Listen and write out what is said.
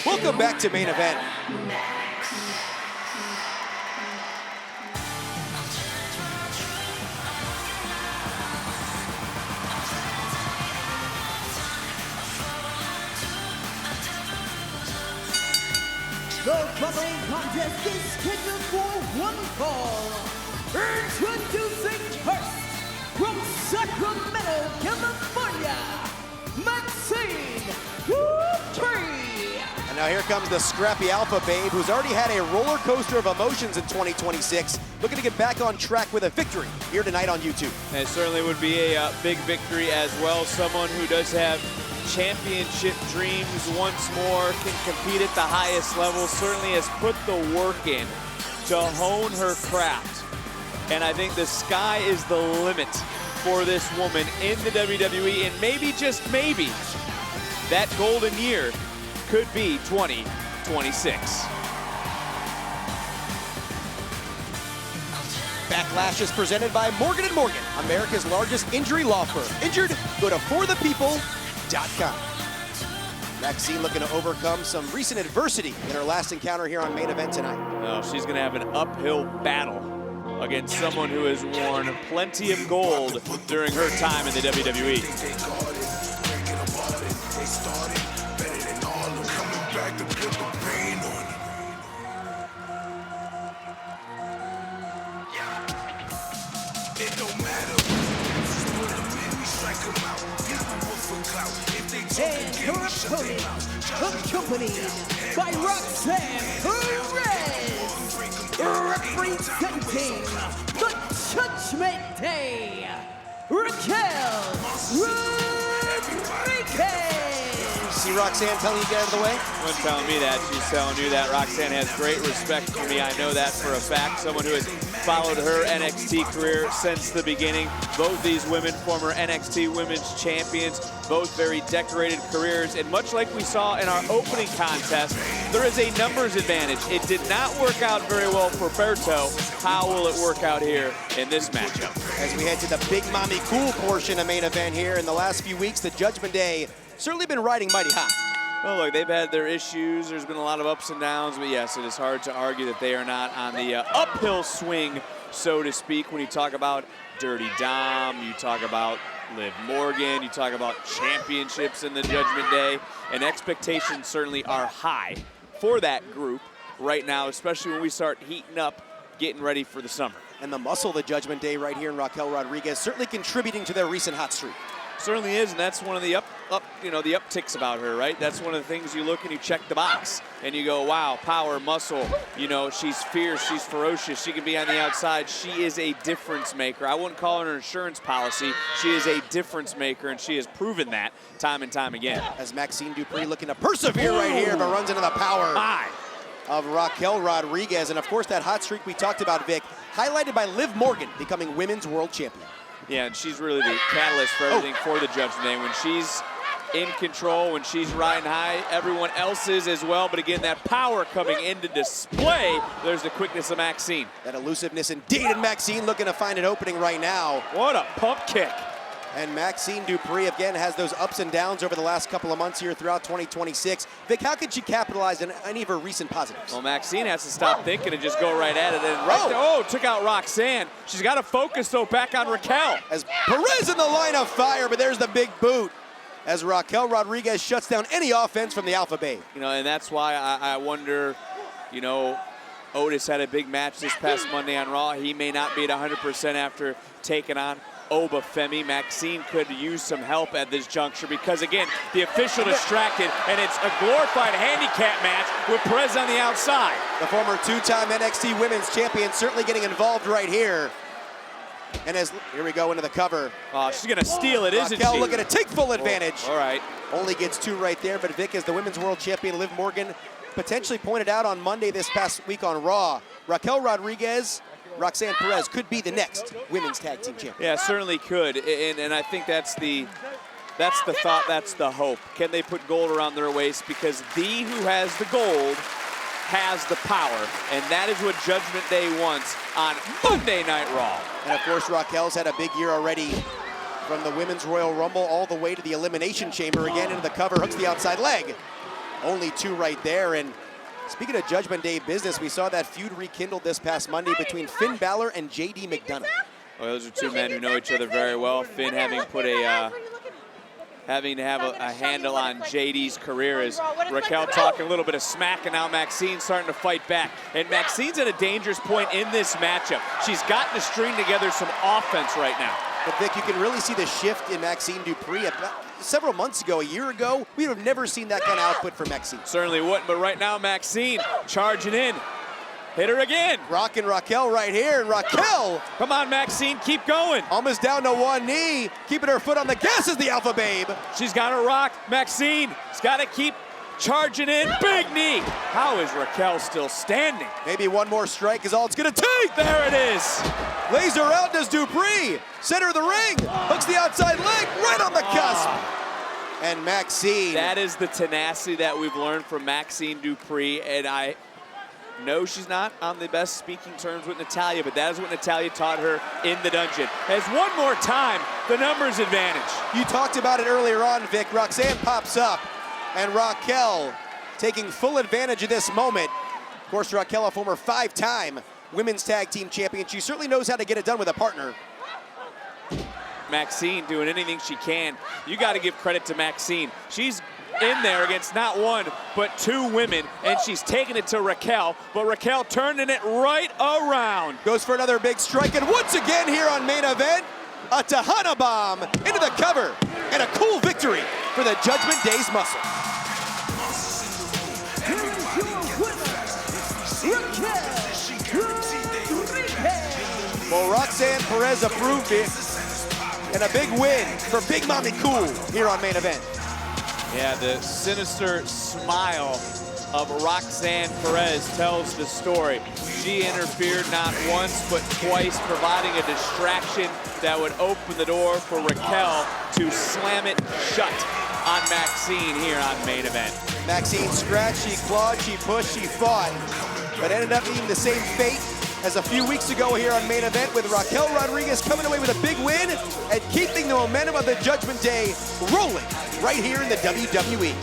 Welcome back to Main Event. The following contest is scheduled for one fall. Introducing first, from Sacramento, California, Maxine Dupree. And now here comes the scrappy Alpha Babe, who's already had a roller coaster of emotions in 2026, looking to get back on track with a victory here tonight on YouTube. And it certainly would be a big victory as well. Someone who does have championship dreams once more, can compete at the highest level, certainly has put the work in to hone her craft. And I think the sky is the limit for this woman in the WWE, and maybe, just maybe, that golden year could be 2026. Backlash is presented by Morgan & Morgan, America's largest injury law firm. Injured? Go to forthepeople.com. Maxine looking to overcome some recent adversity in her last encounter here on Main Event tonight. No, she's going to have an uphill battle against someone who has worn plenty of gold during her time in the WWE. And her opponent, accompanied by Roxanne Perez, representing the Judgment Day, Raquel Rodriguez. See Roxanne telling you to get out of the way? Wasn't telling me that, she's telling you that. Roxanne has great respect for me, I know that for a fact. Someone who has followed her NXT career since the beginning. Both these women, former NXT Women's Champions, both very decorated careers. And much like we saw in our opening contest, there is a numbers advantage. It did not work out very well for Berto. How will it work out here in this matchup? As we head to the Big Mommy Cool portion of Main Event here, in the last few weeks, the Judgment Day certainly been riding mighty high. Well, look, they've had their issues. There's been a lot of ups and downs, but yes, it is hard to argue that they are not on the uphill swing, so to speak. When you talk about Dirty Dom, you talk about Liv Morgan, you talk about championships in the Judgment Day, and expectations certainly are high for that group right now, especially when we start heating up, getting ready for the summer. And the muscle of the Judgment Day right here in Raquel Rodriguez, certainly contributing to their recent hot streak. Certainly is, and that's one of the the upticks about her, right? That's one of the things you look and you check the box and you go, wow, power, muscle, you know, she's fierce, she's ferocious, she can be on the outside. She is a difference maker. I wouldn't call her an insurance policy. She is a difference maker, and she has proven that time and time again. As Maxine Dupree looking to persevere right here, but runs into the power of Raquel Rodriguez. And of course, that hot streak we talked about, Vic, highlighted by Liv Morgan becoming Women's World Champion. Yeah, and she's really the catalyst for everything for the Judgment Day. When she's in control, when she's riding high, everyone else is as well. But again, that power coming into display, there's the quickness of Maxine. That elusiveness indeed, and Maxine looking to find an opening right now. What a pump kick. And Maxine Dupree, again, has those ups and downs over the last couple of months here throughout 2026. Vic, how could she capitalize on any of her recent positives? Well, Maxine has to stop thinking and just go right at it. And took out Roxanne. She's got to focus, though, back on Raquel. As Perez in the line of fire, but there's the big boot as Raquel Rodriguez shuts down any offense from the Alpha Babe. You know, and that's why I wonder, you know, Otis had a big match this past Monday on Raw. He may not be at 100% after taking on Oba Femi. Maxine could use some help at this juncture because, again, the official distracted, and it's a glorified handicap match with Perez on the outside. The former two-time NXT Women's Champion certainly getting involved right here. And as here we go into the cover. Oh, she's going to steal it, isn't she? Raquel looking to take full advantage. All right. Only gets two right there, but Vic, as the Women's World Champion, Liv Morgan potentially pointed out on Monday this past week on Raw, Raquel Rodriguez, Roxanne Perez could be the next Women's Tag Team Champion. Yeah, certainly could, and I think that's the thought, that's the hope. Can they put gold around their waist? Because the who has the gold has the power, and that is what Judgment Day wants on Monday Night Raw. And of course, Raquel's had a big year already, from the Women's Royal Rumble all the way to the Elimination Chamber, again into the cover, hooks the outside leg. only 2 right there. And speaking of Judgment Day business, we saw that feud rekindled this past Monday between Finn Balor and JD McDonough. Well, those are 2 men who know each other very well. Finn having put a having to have a handle on JD's career, as Raquel talking a little bit of smack, and now Maxine starting to fight back. And Maxine's at a dangerous point in this matchup. She's gotten to string together some offense right now. But Vic, you can really see the shift in Maxine Dupri. Several months ago, a year ago, we would have never seen that kind of output from Maxine. Certainly wouldn't, but right now Maxine charging in. Hit her again. Rocking Raquel right here, and Raquel. Come on, Maxine, keep going. Almost down to 1 knee, keeping her foot on the gas is the Alpha Babe. She's got to rock. Maxine's got to keep charging in. Big knee. How is Raquel still standing? Maybe one more strike is all it's gonna take. There it is. Lays her out, does Dupri. Center of the ring, hooks the outside leg, right on the cusp. And Maxine. That is the tenacity that we've learned from Maxine Dupri, and I know she's not on the best speaking terms with Natalya, but that is what Natalya taught her in the dungeon. As one more time, the numbers advantage. You talked about it earlier on, Vic. Roxanne pops up, and Raquel taking full advantage of this moment. Of course, Raquel, a former 5-time women's tag team champion. She certainly knows how to get it done with a partner. Maxine doing anything she can. You got to give credit to Maxine. She's in there against not 1, but 2 women, and she's taking it to Raquel, but Raquel turning it right around. Goes for another big strike, and once again here on Main Event, a Tejana Bomb into the cover, and a cool victory for the Judgment Day's Muscle. Well, Roxanne Perez approved it, and a big win for Big Mommy Cool here on Main Event. Yeah, the sinister smile of Roxanne Perez tells the story. She interfered not once, but twice, providing a distraction that would open the door for Raquel to slam it shut on Maxine here on Main Event. Maxine scratched, she clawed, she pushed, she fought, but ended up being the same fate as a few weeks ago here on Main Event, with Raquel Rodriguez coming away with a big win and keeping the momentum of the Judgment Day rolling right here in the WWE.